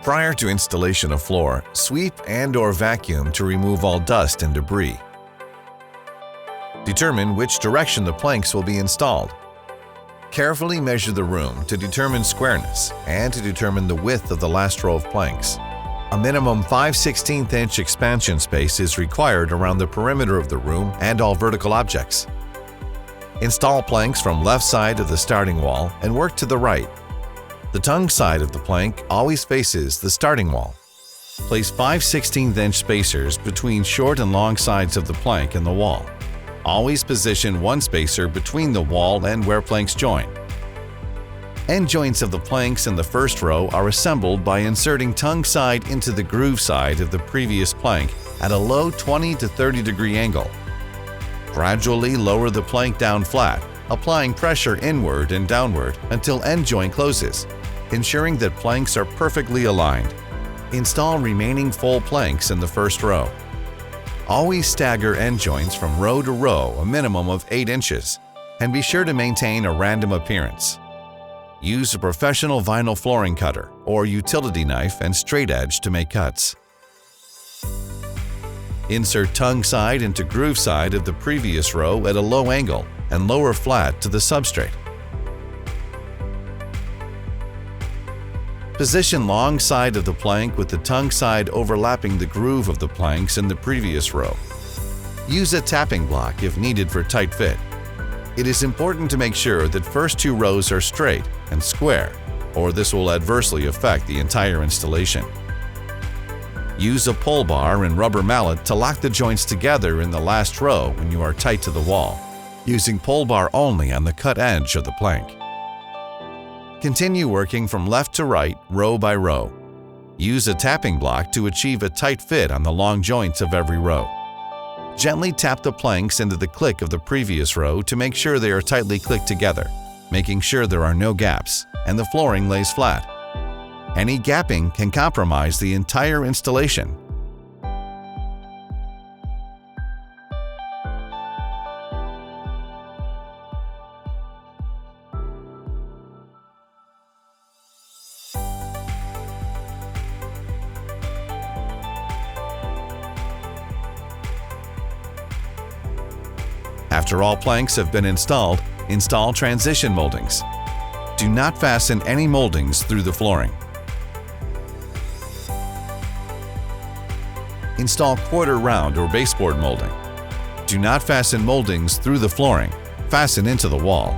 Prior to installation of floor, sweep and/or vacuum to remove all dust and debris. Determine which direction the planks will be installed. Carefully measure the room to determine squareness and to determine the width of the last row of planks. A minimum 5/16" expansion space is required around the perimeter of the room and all vertical objects. Install planks from left side of the starting wall and work to the right. The tongue side of the plank always faces the starting wall. Place 5/16" spacers between short and long sides of the plank and the wall. Always position one spacer between the wall and where planks join. End joints of the planks in the first row are assembled by inserting tongue side into the groove side of the previous plank at a low 20 to 30 degree angle. Gradually lower the plank down flat, applying pressure inward and downward until end joint closes, ensuring that planks are perfectly aligned. Install remaining full planks in the first row. Always stagger end joints from row to row a minimum of 8 inches, and be sure to maintain a random appearance. Use a professional vinyl flooring cutter or utility knife and straight edge to make cuts. Insert tongue side into groove side of the previous row at a low angle and lower flat to the substrate. Position long side of the plank with the tongue side overlapping the groove of the planks in the previous row. Use a tapping block if needed for tight fit. It is important to make sure that first 2 rows are straight and square, or this will adversely affect the entire installation. Use a pull bar and rubber mallet to lock the joints together in the last row when you are tight to the wall, using pull bar only on the cut edge of the plank. Continue working from left to right, row by row. Use a tapping block to achieve a tight fit on the long joints of every row. Gently tap the planks into the click of the previous row to make sure they are tightly clicked together, making sure there are no gaps and the flooring lays flat. Any gapping can compromise the entire installation. After all planks have been installed, install transition moldings. Do not fasten any moldings through the flooring. Install quarter round or baseboard molding. Do not fasten moldings through the flooring. Fasten into the wall.